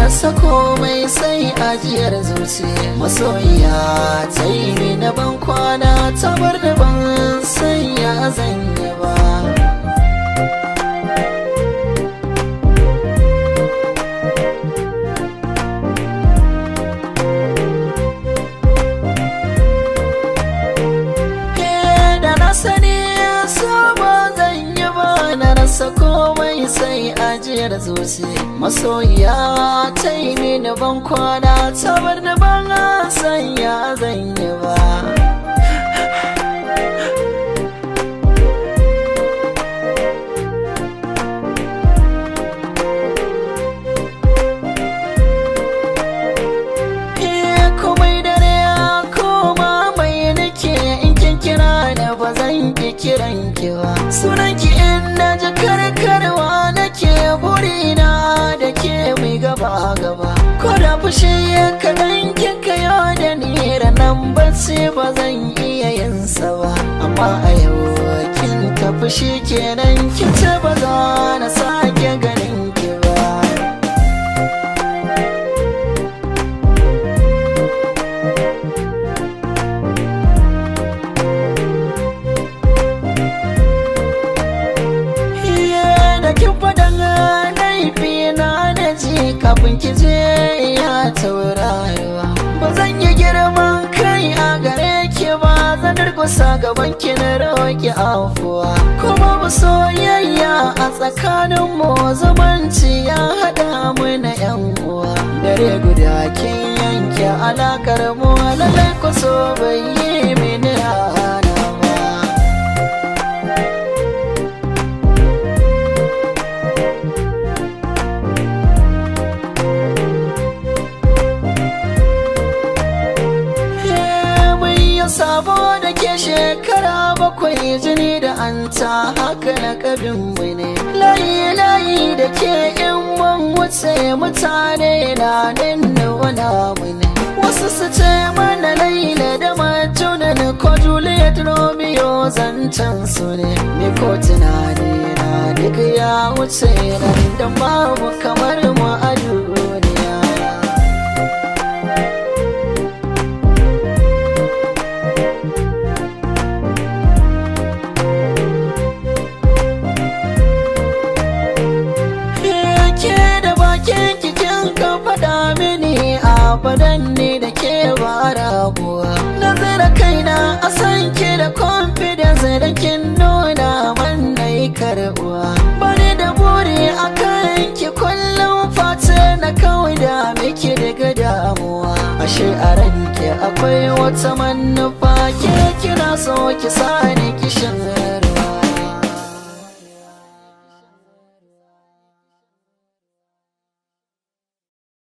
rasa komai sai ajiyar zuci. Masoyiya ta yi mini ban kwana, ta bar da ban san ya zanye ba. Rasa komai sai ajiyar zuci. Masoyiya ta yi mini ban kwana, ta bar da ban san ya zanye ba. Komai dare koma mai nake, in kin kira da ba zan ki kiran ki ba. Sunanki in na ji karkarwa nake, burina da ke mai gaba gaba. Ko da fushi kaɗan kika yau da ni, ranan bacci ba zan iya yin sa ba. Amma a yau kin tafi shi kenan, kin ce ba za na sake ganin ki ba. Kafin ki je ya tauraruwa, ba zan yi girman kai a gare ki ba. Zan durkusa gaban ki na roƙi afuwa. Kuma ba soyayya a tsakanin mu, zumunci ya haɗa mu na yan uwa. Dare guda kin yanke alakar mu, lallai ku so bai yi mini rana ba. Sabo da ke shekara bakwai, jini da anta haka na kabinmu ne. Layi da ke in mun wuce, mutane na ninnawa namu ne. Wasu su ce mana Laila da Majunan, ko Juliet Romeo zancen su ne. Ni ko tunani na duk ya wuce nan, da babu kamar mu a duniya. Abadan ne da ke ba rabuwa. Na zira kaina a san ki da confidence, da kin nuna man na yi karbuwa. Bani da buri a kan ki kullum, fata na kawai da miki daga damuwa. Ashe a ranki akwai wata manufa, ke kira so ki sani kishin